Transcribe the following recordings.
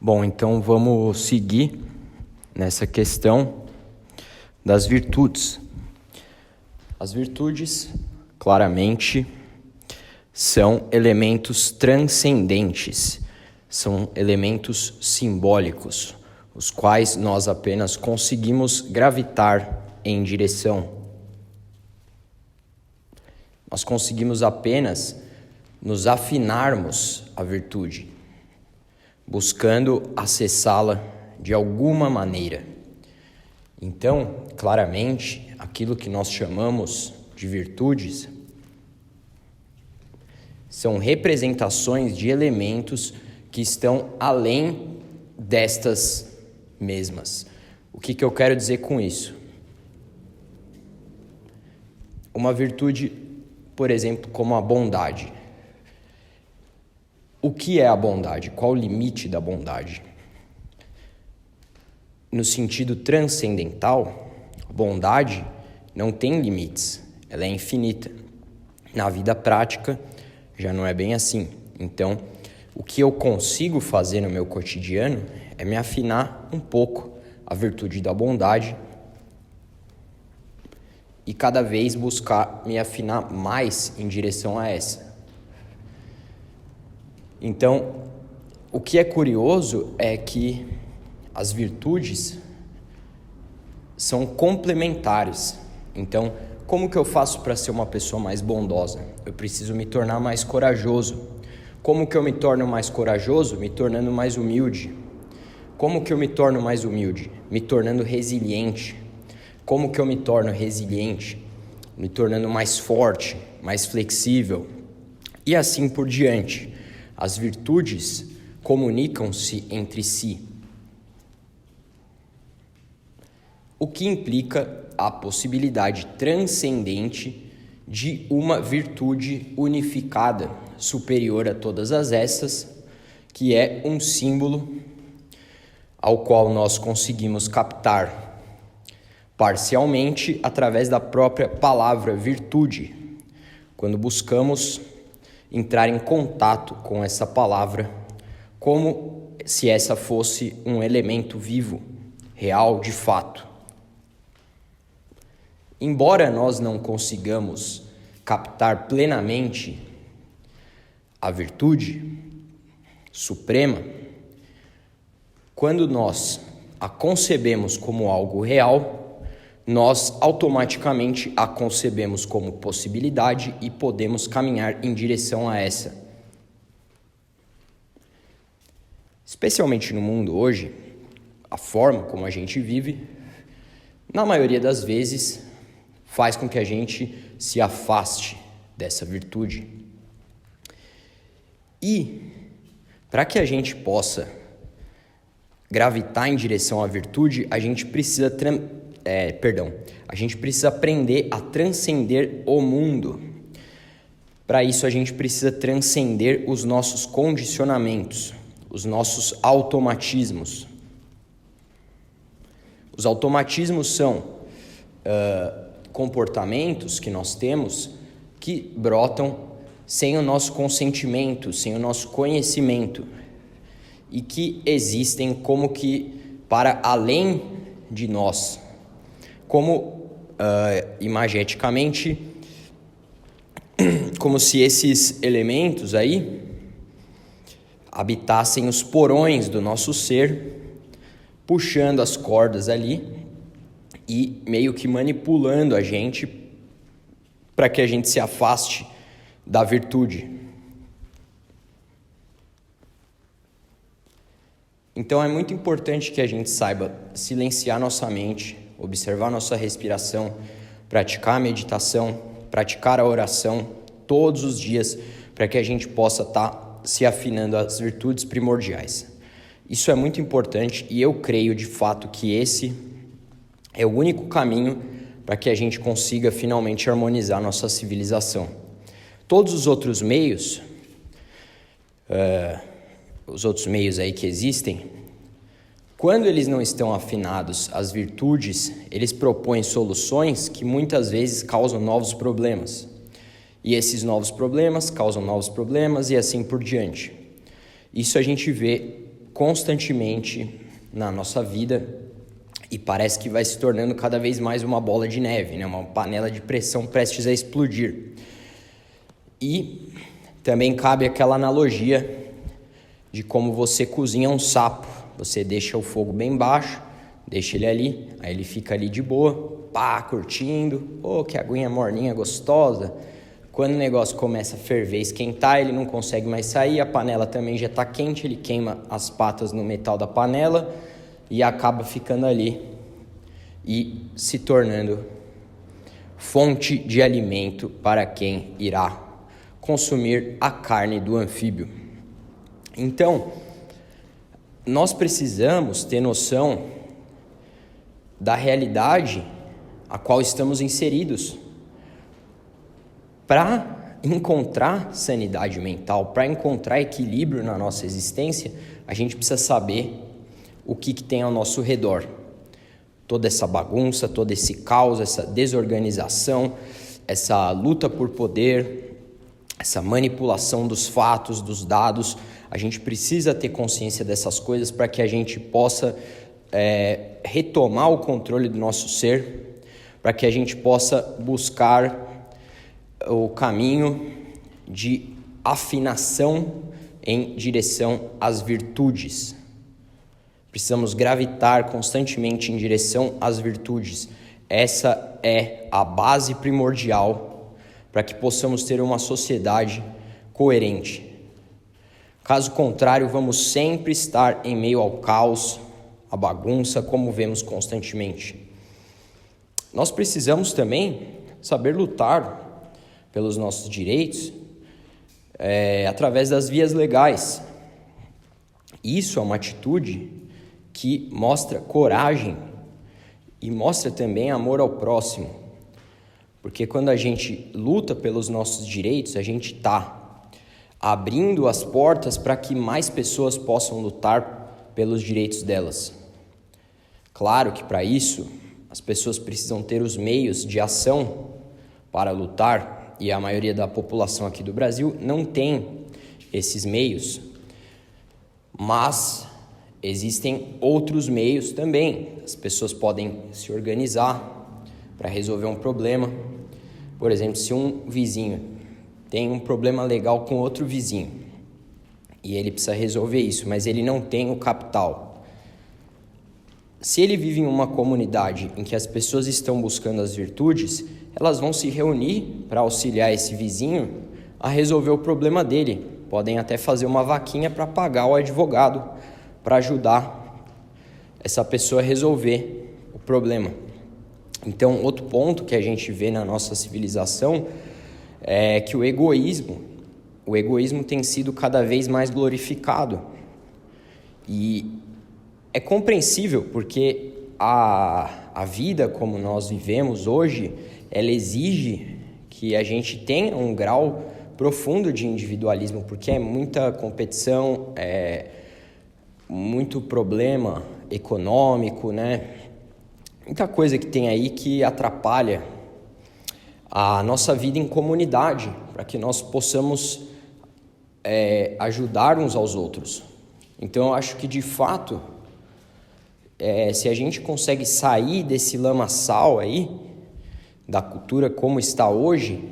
Bom, então vamos seguir nessa questão das virtudes. As virtudes, claramente, são elementos transcendentes, são elementos simbólicos, os quais nós apenas conseguimos gravitar em direção. Nós conseguimos apenas nos afinarmos à virtude, buscando acessá-la de alguma maneira. Então, claramente, aquilo que nós chamamos de virtudes são representações de elementos que estão além destas mesmas. O que eu quero dizer com isso? Uma virtude, por exemplo, como a bondade. O que é a bondade? Qual o limite da bondade? No sentido transcendental, a bondade não tem limites, ela é infinita. Na vida prática, já não é bem assim. Então, o que eu consigo fazer no meu cotidiano é me afinar um pouco à virtude da bondade e cada vez buscar me afinar mais em direção a essa. Então, o que é curioso é que as virtudes são complementares. Então, como que eu faço para ser uma pessoa mais bondosa? Eu preciso me tornar mais corajoso. Como que eu me torno mais corajoso? Me tornando mais humilde. Como que eu me torno mais humilde? Me tornando resiliente. Como que eu me torno resiliente? Me tornando mais forte, mais flexível. E assim por diante. As virtudes comunicam-se entre si, o que implica a possibilidade transcendente de uma virtude unificada, superior a todas as essas, que é um símbolo ao qual nós conseguimos captar parcialmente através da própria palavra virtude, quando buscamos entrar em contato com essa palavra como se essa fosse um elemento vivo, real de fato. Embora nós não consigamos captar plenamente a virtude suprema, quando nós a concebemos como algo real, nós automaticamente a concebemos como possibilidade e podemos caminhar em direção a essa. Especialmente no mundo hoje, a forma como a gente vive, na maioria das vezes, faz com que a gente se afaste dessa virtude. E, para que a gente possa gravitar em direção à virtude, a gente precisa aprender a transcender o mundo. Para isso, a gente precisa transcender os nossos condicionamentos, os nossos automatismos. Os automatismos são comportamentos que nós temos que brotam sem o nosso consentimento, sem o nosso conhecimento e que existem como que para além de nós, como imageticamente, como se esses elementos aí habitassem os porões do nosso ser, puxando as cordas ali e meio que manipulando a gente para que a gente se afaste da virtude. Então é muito importante que a gente saiba silenciar nossa mente, observar nossa respiração, praticar a meditação, praticar a oração todos os dias para que a gente possa estar se afinando às virtudes primordiais. Isso é muito importante e eu creio de fato que esse é o único caminho para que a gente consiga finalmente harmonizar nossa civilização. Todos os outros meios, aí que existem, quando eles não estão afinados às virtudes, eles propõem soluções que muitas vezes causam novos problemas. E esses novos problemas causam novos problemas e assim por diante. Isso a gente vê constantemente na nossa vida e parece que vai se tornando cada vez mais uma bola de neve, né? Uma panela de pressão prestes a explodir. E também cabe aquela analogia de como você cozinha um sapo. Você deixa o fogo bem baixo, deixa ele ali, aí ele fica ali de boa, curtindo. Que aguinha morninha gostosa. Quando o negócio começa a ferver, esquentar, ele não consegue mais sair, a panela também já está quente, ele queima as patas no metal da panela e acaba ficando ali e se tornando fonte de alimento para quem irá consumir a carne do anfíbio. Então, nós precisamos ter noção da realidade a qual estamos inseridos para encontrar sanidade mental, para encontrar equilíbrio na nossa existência. A gente precisa saber o que tem ao nosso redor. Toda essa bagunça, todo esse caos, essa desorganização, essa luta por poder, essa manipulação dos fatos, dos dados. A gente precisa ter consciência dessas coisas para que a gente possa retomar o controle do nosso ser, para que a gente possa buscar o caminho de afinação em direção às virtudes. Precisamos gravitar constantemente em direção às virtudes. Essa é a base primordial para que possamos ter uma sociedade coerente. Caso contrário, vamos sempre estar em meio ao caos, à bagunça, como vemos constantemente. Nós precisamos também saber lutar pelos nossos direitos através das vias legais. Isso é uma atitude que mostra coragem e mostra também amor ao próximo. Porque quando a gente luta pelos nossos direitos, a gente está abrindo as portas para que mais pessoas possam lutar pelos direitos delas. Claro que para isso as pessoas precisam ter os meios de ação para lutar, e a maioria da população aqui do Brasil não tem esses meios, mas existem outros meios também. As pessoas podem se organizar para resolver um problema. Por exemplo, se um vizinho tem um problema legal com outro vizinho e ele precisa resolver isso, mas ele não tem o capital. Se ele vive em uma comunidade em que as pessoas estão buscando as virtudes, elas vão se reunir para auxiliar esse vizinho a resolver o problema dele. Podem até fazer uma vaquinha para pagar o advogado, para ajudar essa pessoa a resolver o problema. Então, outro ponto que a gente vê na nossa civilização é que o egoísmo tem sido cada vez mais glorificado. E é compreensível, porque a vida como nós vivemos hoje, ela exige que a gente tenha um grau profundo de individualismo, porque é muita competição, muito problema econômico, né? Muita coisa que tem aí que atrapalha a nossa vida em comunidade, para que nós possamos ajudar uns aos outros. Então, eu acho que, de fato, se a gente consegue sair desse lamaçal aí, da cultura como está hoje,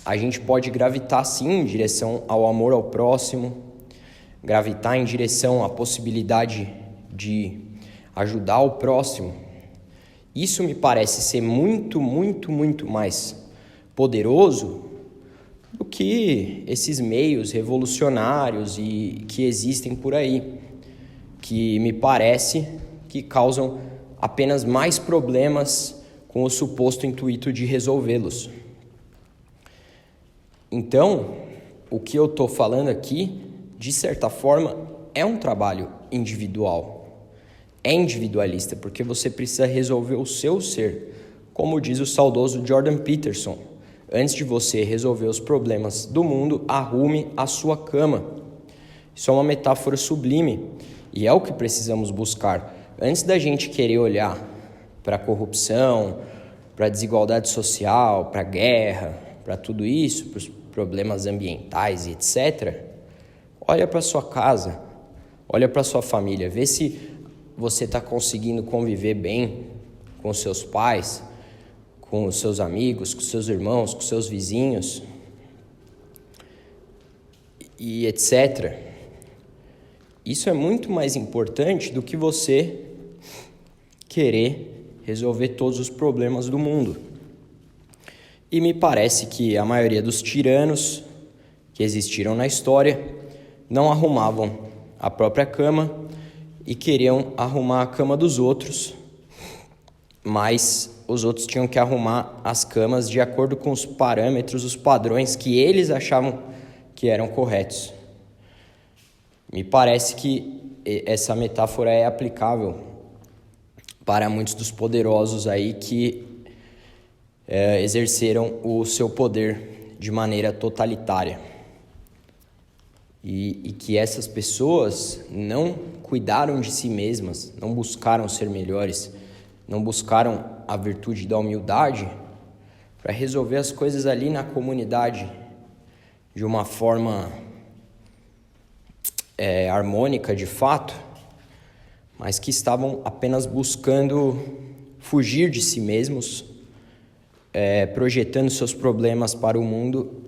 a gente pode gravitar sim em direção ao amor ao próximo, gravitar em direção à possibilidade de ajudar o próximo. Isso me parece ser muito, muito, muito mais poderoso do que esses meios revolucionários e que existem por aí, que me parece que causam apenas mais problemas com o suposto intuito de resolvê-los. Então, o que eu estou falando aqui, de certa forma, é um trabalho individual. É individualista, porque você precisa resolver o seu ser. Como diz o saudoso Jordan Peterson, antes de você resolver os problemas do mundo, arrume a sua cama. Isso é uma metáfora sublime e é o que precisamos buscar. Antes da gente querer olhar para a corrupção, para a desigualdade social, para a guerra, para tudo isso, para os problemas ambientais e etc., olha para a sua casa, Olha para sua família, vê se você está conseguindo conviver bem com seus pais, com os seus amigos, com seus irmãos, com seus vizinhos e etc. Isso é muito mais importante do que você querer resolver todos os problemas do mundo. E me parece que a maioria dos tiranos que existiram na história não arrumavam a própria cama e queriam arrumar a cama dos outros, mas os outros tinham que arrumar as camas de acordo com os parâmetros, os padrões que eles achavam que eram corretos. Me parece que essa metáfora é aplicável para muitos dos poderosos aí que exerceram o seu poder de maneira totalitária. E que essas pessoas não cuidaram de si mesmas, não buscaram ser melhores, não buscaram a virtude da humildade para resolver as coisas ali na comunidade de uma forma harmônica de fato, mas que estavam apenas buscando fugir de si mesmos, projetando seus problemas para o mundo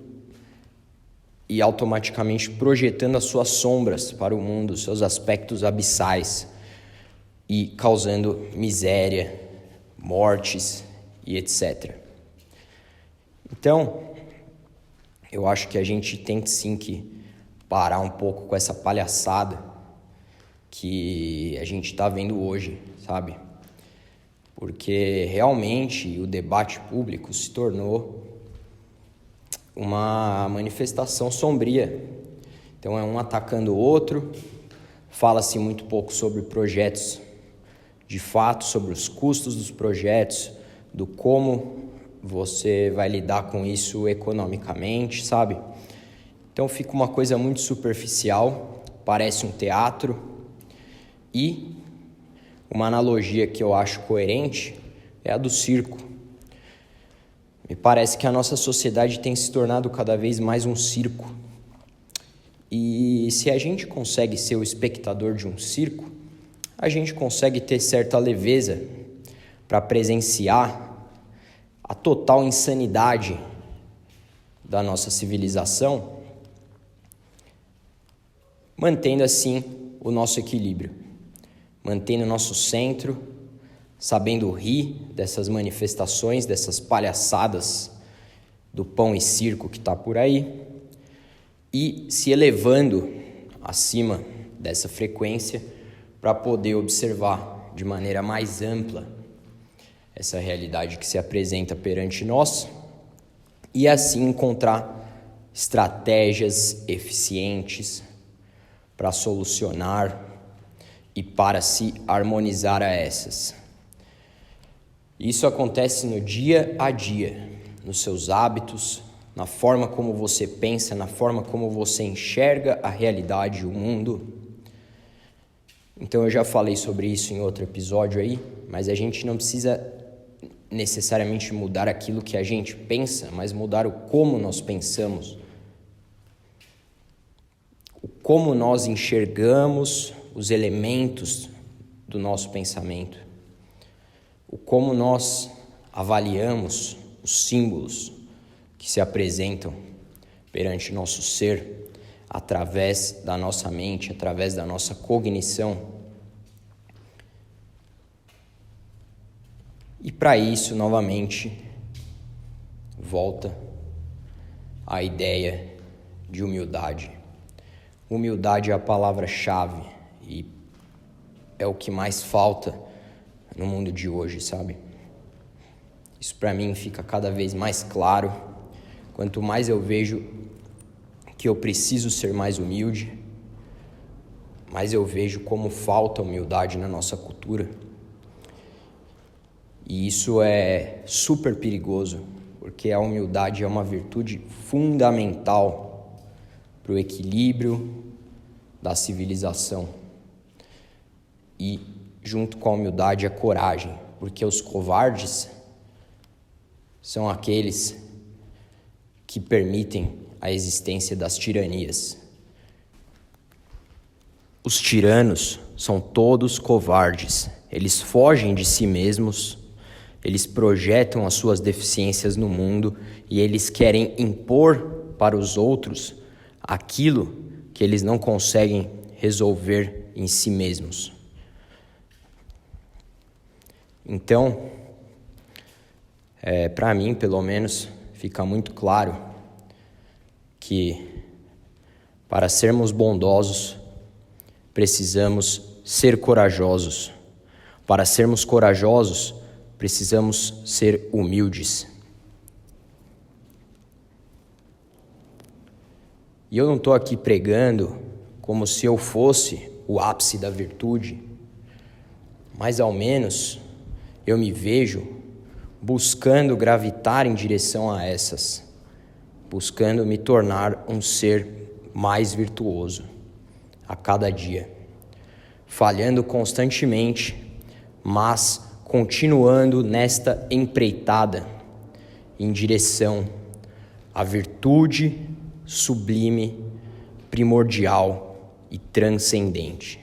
e automaticamente projetando as suas sombras para o mundo, seus aspectos abissais, e causando miséria, mortes e etc. Então, eu acho que a gente tem sim que parar um pouco com essa palhaçada que a gente está vendo hoje, sabe? Porque realmente o debate público se tornou uma manifestação sombria. Então é um atacando o outro, fala-se muito pouco sobre projetos de fato, sobre os custos dos projetos, do como você vai lidar com isso economicamente, sabe? Então fica uma coisa muito superficial, parece um teatro. E uma analogia que eu acho coerente é a do circo. Me parece que a nossa sociedade tem se tornado cada vez mais um circo. E se a gente consegue ser o espectador de um circo, a gente consegue ter certa leveza para presenciar a total insanidade da nossa civilização, mantendo assim o nosso equilíbrio, mantendo o nosso centro, sabendo rir dessas manifestações, dessas palhaçadas do pão e circo que está por aí, e se elevando acima dessa frequência para poder observar de maneira mais ampla essa realidade que se apresenta perante nós e assim encontrar estratégias eficientes para solucionar e para se harmonizar a essas. Isso acontece no dia a dia, nos seus hábitos, na forma como você pensa, na forma como você enxerga a realidade, o mundo. Então eu já falei sobre isso em outro episódio aí, mas a gente não precisa necessariamente mudar aquilo que a gente pensa, mas mudar o como nós pensamos, o como nós enxergamos os elementos do nosso pensamento, o como nós avaliamos os símbolos que se apresentam perante nosso ser através da nossa mente, através da nossa cognição. E para isso, novamente, volta a ideia de humildade. Humildade é a palavra-chave e é o que mais falta no mundo de hoje, sabe? Isso para mim fica cada vez mais claro. Quanto mais eu vejo que eu preciso ser mais humilde, mais eu vejo como falta humildade na nossa cultura. E isso é super perigoso, porque a humildade é uma virtude fundamental para o equilíbrio da civilização. E junto com a humildade, a coragem, porque os covardes são aqueles que permitem a existência das tiranias. Os tiranos são todos covardes. Eles fogem de si mesmos, eles projetam as suas deficiências no mundo e eles querem impor para os outros aquilo que eles não conseguem resolver em si mesmos. Então, para mim, pelo menos, fica muito claro que para sermos bondosos, precisamos ser corajosos. Para sermos corajosos, precisamos ser humildes. E eu não estou aqui pregando como se eu fosse o ápice da virtude, mas ao menos eu me vejo buscando gravitar em direção a essas, buscando me tornar um ser mais virtuoso a cada dia, falhando constantemente, mas continuando nesta empreitada em direção à virtude sublime, primordial e transcendente.